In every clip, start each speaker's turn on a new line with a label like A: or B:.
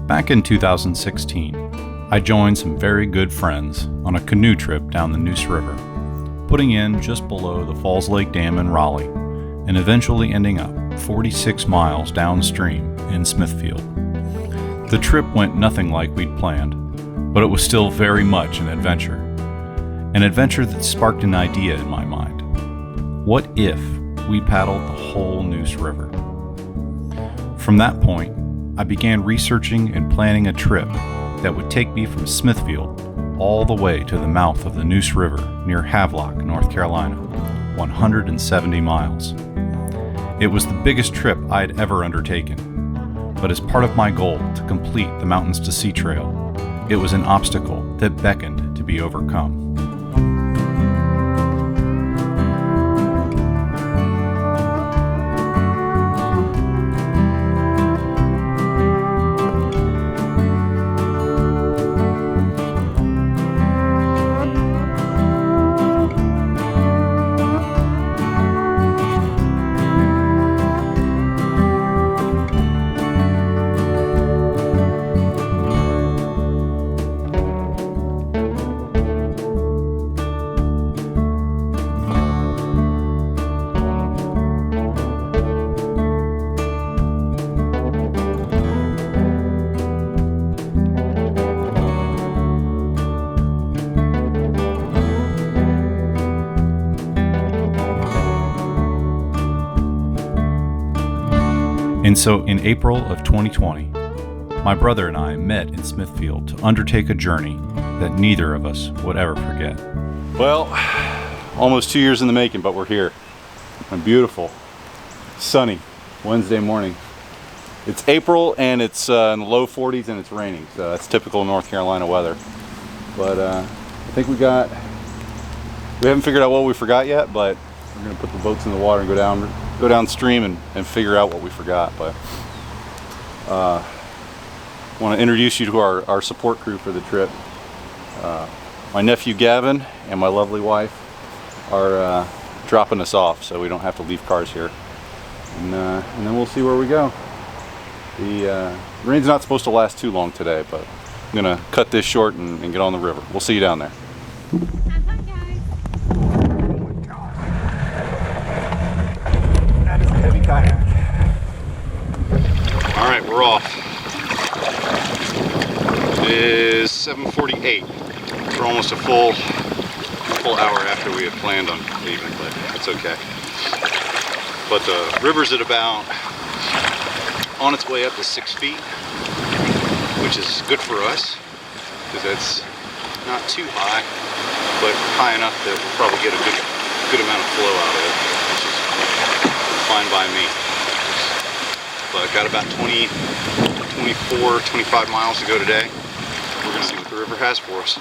A: Back in 2016, I joined some very good friends on a canoe trip down the Neuse River, putting in just below the Falls Lake Dam in Raleigh, and eventually ending up 46 miles downstream in Smithfield. The trip went nothing like we'd planned, but it was still very much an adventure that sparked an idea in my mind. What if we paddled the whole Neuse River? From that point, I began researching and planning a trip that would take me from Smithfield all the way to the mouth of the Neuse River near Havelock, North Carolina, 170 miles. It was the biggest trip I'd ever undertaken, but as part of my goal to complete the Mountains to Sea Trail, it was an obstacle that beckoned to be overcome. And so in April of 2020, my brother and I met in Smithfield to undertake a journey that neither of us would ever forget.
B: Well, almost 2 years in the making, but we're here. A beautiful, sunny Wednesday morning. It's April and it's in the low 40s and it's raining, so that's typical North Carolina weather. But I think we haven't figured out what we forgot yet, but we're gonna put the boats in the water and go downstream and figure out what we forgot. But I want to introduce you to our support crew for the trip. My nephew Gavin and my lovely wife are dropping us off, so we don't have to leave cars here, and then we'll see where we go. The rain's not supposed to last too long today, but I'm gonna cut this short and get on the river. We'll see you down there. All right, we're off. It is 7:48. We're almost a full hour after we had planned on leaving, but it's okay. But the river's at about on its way up to 6 feet, which is good for us because it's not too high, but high enough that we'll probably get a good amount of flow out of it, which is fine by me. But got about 24, 25 miles to go today. We're gonna see what the river has for us.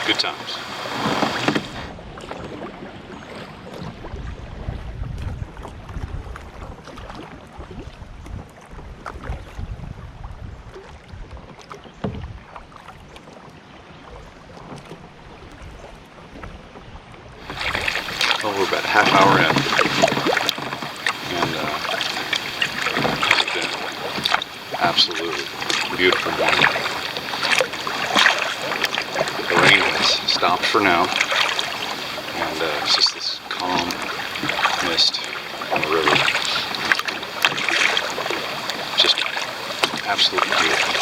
B: Good times. Well, we're about a half hour in. Absolutely beautiful morning. The rain has stopped for now, and it's just this calm mist on the river. Just absolutely beautiful.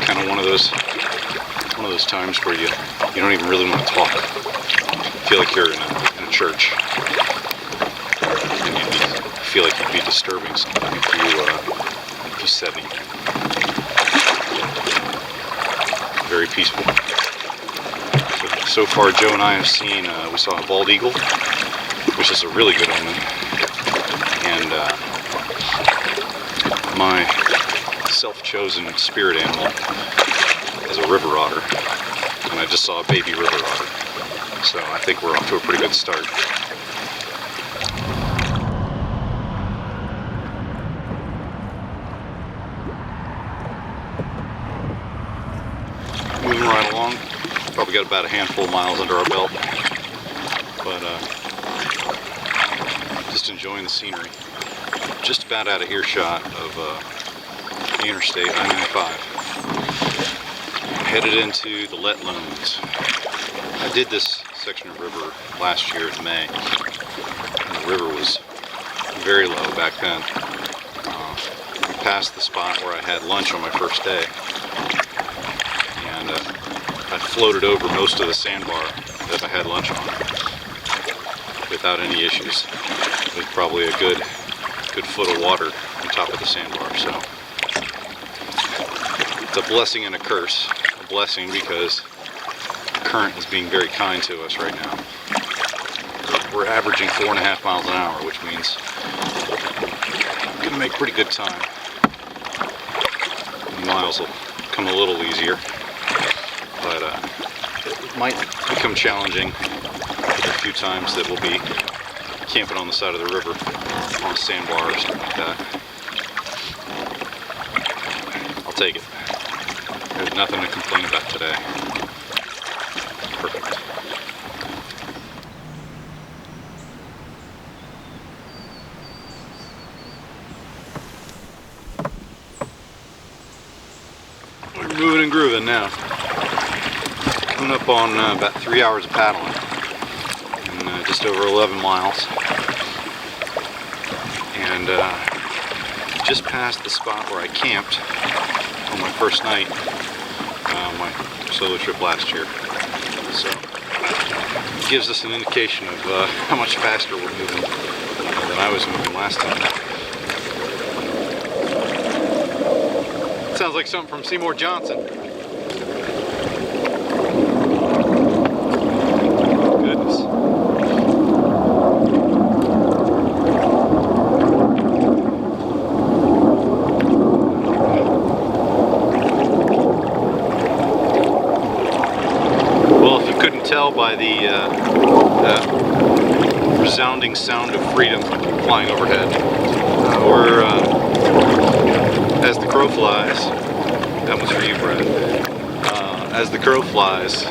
B: Kind of one of those times where you don't even really want to talk. You feel like you're in a church. I feel like you'd be disturbing something if you said anything. Very peaceful. So far, Joe and I have seen, we saw a bald eagle, which is a really good omen. And my self-chosen spirit animal is a river otter. And I just saw a baby river otter. So I think we're off to a pretty good start. Moving right along. Probably got about a handful of miles under our belt. But just enjoying the scenery.
A: just about out of earshot of the interstate I-95. Headed into the Let Loons. I did this section of river last year in May. And the river was very low back then. Past the spot where I had lunch on my first day. And I floated over most of the sandbar that I had lunch on without any issues. There's probably a good foot of water on top of the sandbar, so it's a blessing and a curse. A blessing because the current is being very kind to us right now. We're averaging 4.5 miles an hour, which means we're gonna make pretty good time. The miles will come a little easier, but it might become challenging a few times that we'll be camping on the side of the river on a sandbar or something like that. I'll take it. There's nothing to complain about today. Perfect. We're moving and grooving now. Coming up on about 3 hours of paddling and just over 11 miles. And just past the spot where I camped on my first night, my solo trip last year. So it gives us an indication of how much faster we're moving than I was moving last time. Sounds like something from Seymour Johnson. Goodness. Well, if you couldn't tell by the resounding sound of freedom flying overhead, we're as the crow flies, that was for you, Brad. As the crow flies,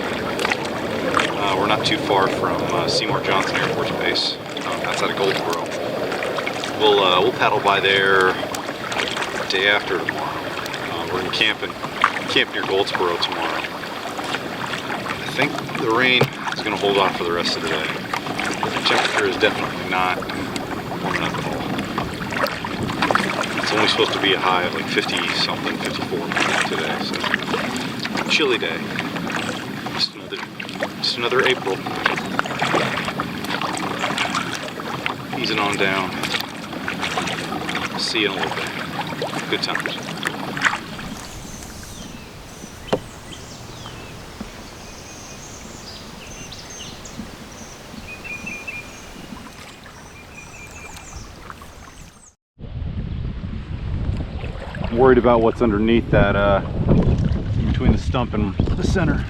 A: we're not too far from Seymour Johnson Air Force Base, outside of Goldsboro. We'll paddle by there the day after tomorrow. We're gonna camp near Goldsboro tomorrow. I think the rain is gonna hold off for the rest of the day. The temperature is definitely not warming up at all. It's only supposed to be a high of like 50 something, 54 today, so chilly day. Just another April. Easing on down. See you in a little bit. Good times. Worried about what's underneath that between the stump and the center.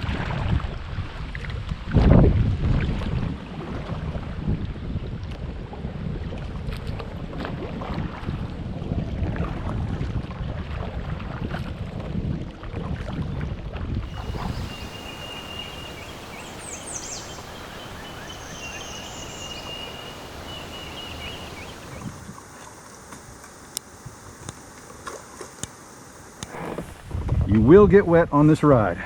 A: You will get wet on this ride.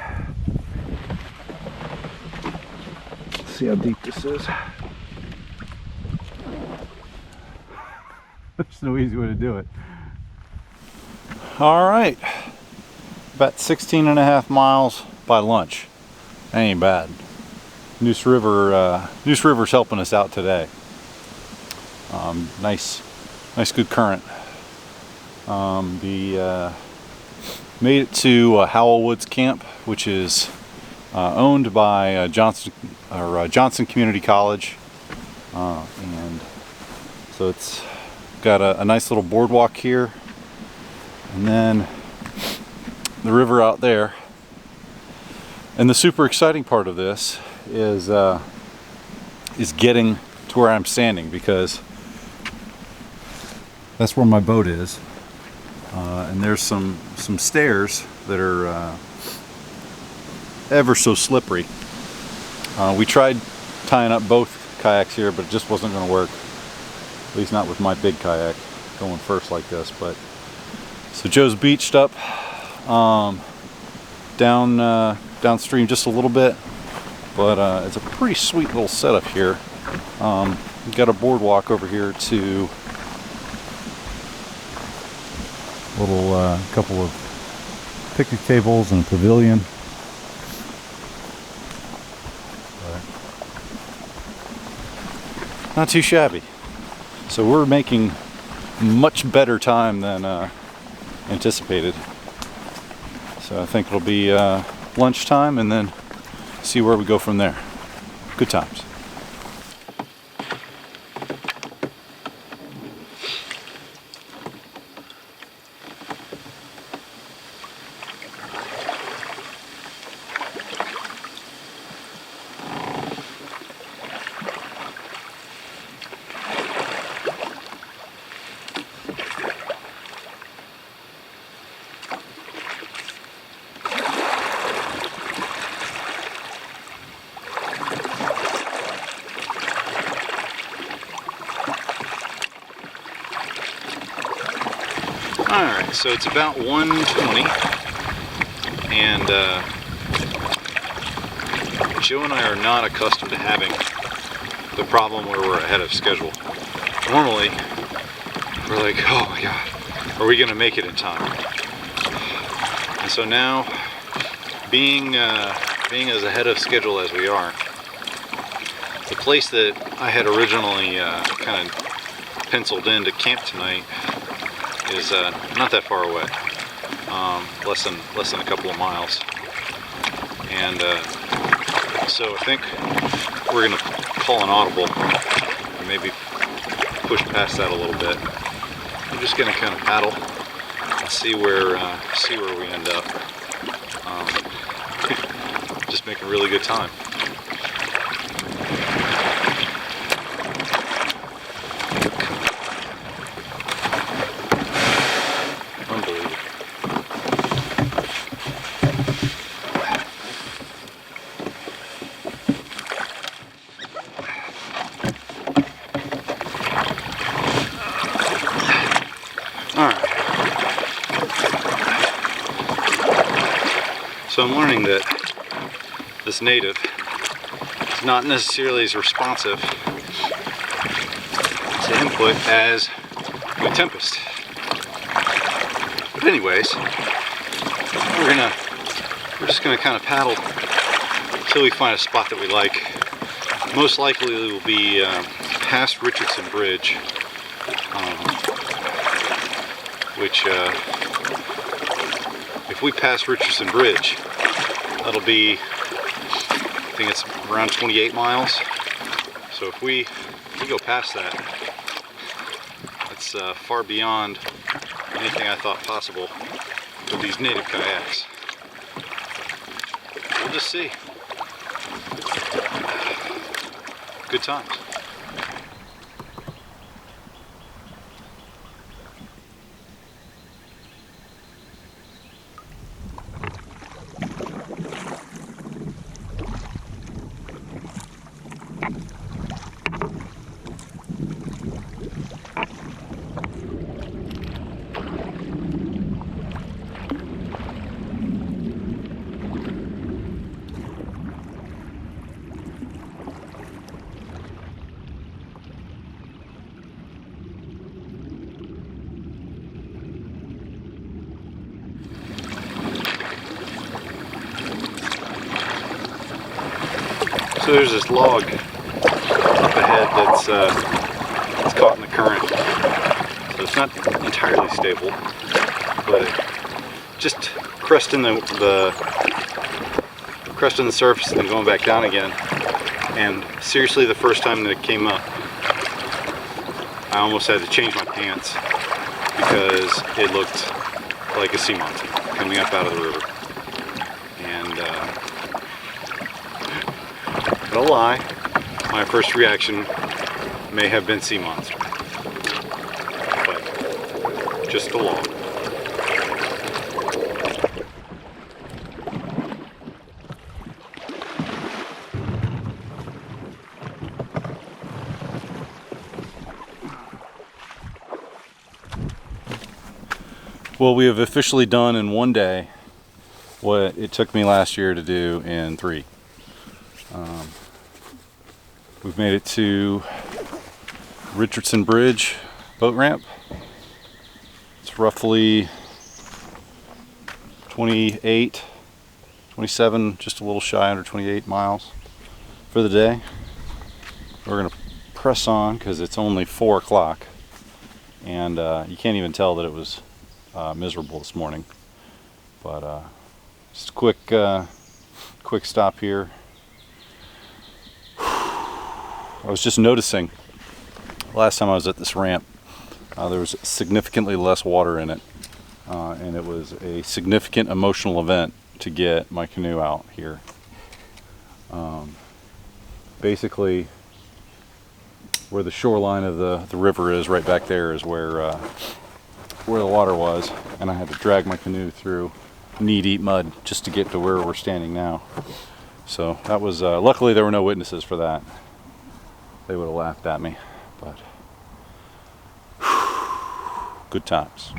A: Let's see how deep this is. There's no easy way to do it. All right, about 16.5 miles by lunch. That ain't bad. Neuse River's helping us out today. Nice good current. Made it to Howell Woods Camp, which is owned by Johnson Community College, and so it's got a nice little boardwalk here, and then the river out there. And the super exciting part of this is getting to where I'm standing, because that's where my boat is. And there's some stairs that are ever so slippery. We tried tying up both kayaks here, but it just wasn't going to work, at least not with my big kayak.
B: going first like this. But so Joe's beached up downstream just a little bit, but it's a pretty sweet little setup here. We've got a boardwalk over here to little couple of picnic tables and a pavilion. Not too shabby. So we're making much better time than anticipated. So I think it'll be lunchtime and then see where we go from there. Good times. Alright, so it's about 1:20 and Joe and I are not accustomed to having the problem where we're ahead of schedule. Normally, we're like, oh my god, are we going to make it in time? And so now, being as ahead of schedule as we are, the place that I had originally kind of penciled in to camp tonight is not that far away, less than a couple of miles, and so I think we're gonna call an audible and maybe push past that a little bit. I'm just gonna kind of paddle and see where we end up. Just making really good time. So I'm learning that this native is not necessarily as responsive to input as the Tempest. But anyways, we're just gonna kind of paddle until we find a spot that we like. Most likely it will be past Richardson Bridge, which if we pass Richardson Bridge, that'll be, I think it's around 28 miles. So if we go past that, that's far beyond anything I thought possible with these native kayaks. We'll just see. Good times. So there's this log up ahead that's caught in the current. So it's not entirely stable, but just cresting the surface and then going back down again. And seriously, the first time that it came up, I almost had to change my pants because it looked like a sea monster coming up out of the river. And no lie, my first reaction may have been sea monster, but just a log. Well, we have officially done in one day what it took me last year to do in 3. We've made it to Richardson Bridge boat ramp. It's roughly 28, 27, just a little shy under 28 miles for the day. We're gonna press on because it's only 4 o'clock, and you can't even tell that it was miserable this morning. But just a quick stop here. I was just noticing last time I was at this ramp, there was significantly less water in it, and it was a significant emotional event to get my canoe out here. Basically, where the shoreline of the river is, right back there, is where the water was, and I had to drag my canoe through knee-deep mud just to get to where we're standing now. So that was luckily there were no witnesses for that. They would have laughed at me, but good times.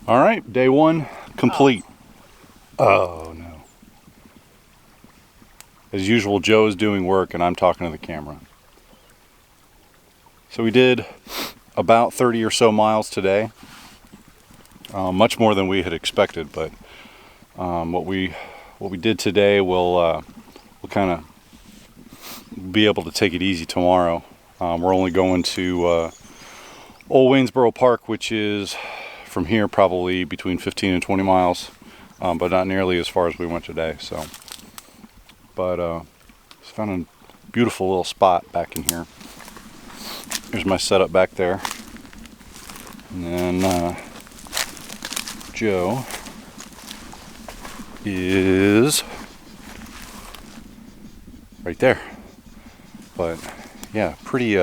B: All right, day 1 complete. Oh no. As usual, Joe is doing work and I'm talking to the camera. So we did about 30 or so miles today. Much more than we had expected, but what we did today we'll kind of be able to take it easy tomorrow. We're only going to Old Waynesboro Park, which is from here probably between 15 and 20 miles, but not nearly as far as we went today. So, but just found a beautiful little spot back in here. Here's my setup back there, and then Joe is right there. But yeah, pretty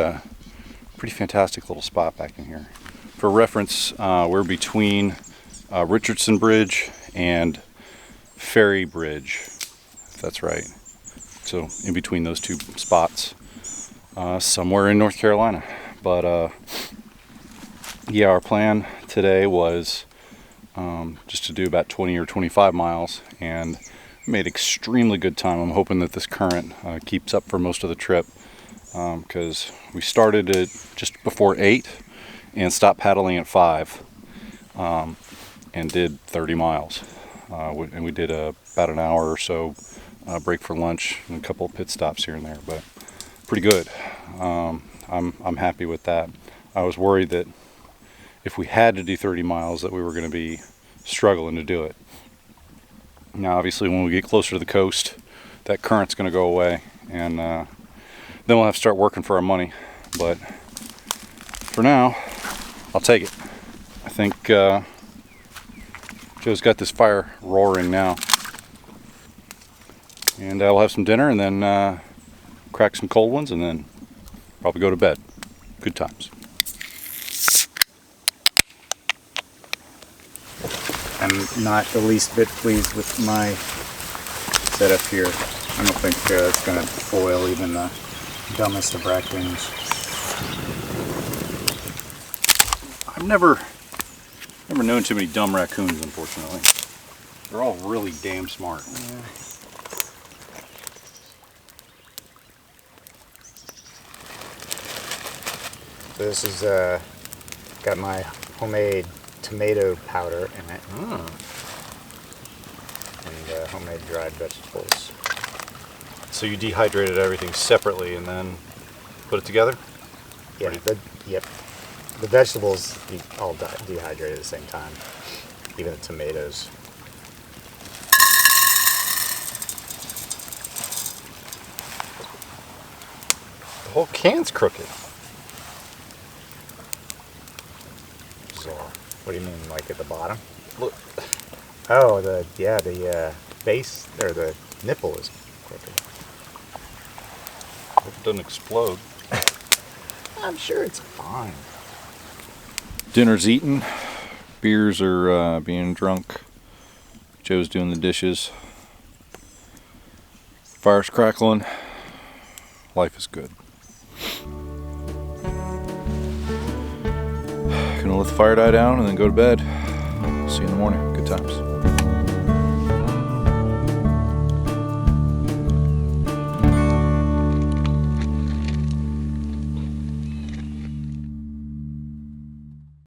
B: fantastic little spot back in here. For reference, we're between Richardson Bridge and Ferry Bridge, if that's right. So in between those two spots, somewhere in North Carolina. But yeah, our plan today was just to do about 20 or 25 miles, and made extremely good time. I'm hoping that this current keeps up for most of the trip, because we started at just before 8 and stopped paddling at 5, and did 30 miles. And we did about an hour or so break for lunch and a couple of pit stops here and there, but pretty good. I'm happy with that. I was worried that if we had to do 30 miles that we were going to be struggling to do it. Now obviously when we get closer to the coast, that current's going to go away, and then we'll have to start working for our money. But for now, I'll take it. I think Joe's got this fire roaring now, and we'll have some dinner and then crack some cold ones and then probably go to bed. Good times.
C: I'm not the least bit pleased with my setup here. I don't think it's going to foil even the dumbest of raccoons.
B: I've never known too many dumb raccoons, unfortunately. They're all really damn smart.
C: Yeah. This is got my homemade tomato powder in it, and homemade dried vegetables.
B: So you dehydrated everything separately and then put it together?
C: Yeah, yep. The vegetables all dehydrated at the same time, even the tomatoes.
B: The whole can's crooked.
C: So, what do you mean, like at the bottom?
B: Look.
C: Oh, the base, or the nipple is crooked.
B: Hope it doesn't explode.
C: I'm sure it's fine.
B: Dinner's eaten. Beers are being drunk. Joe's doing the dishes. Fire's crackling. Life is good. Gonna let the fire die down and then go to bed. See you in the morning. Good times.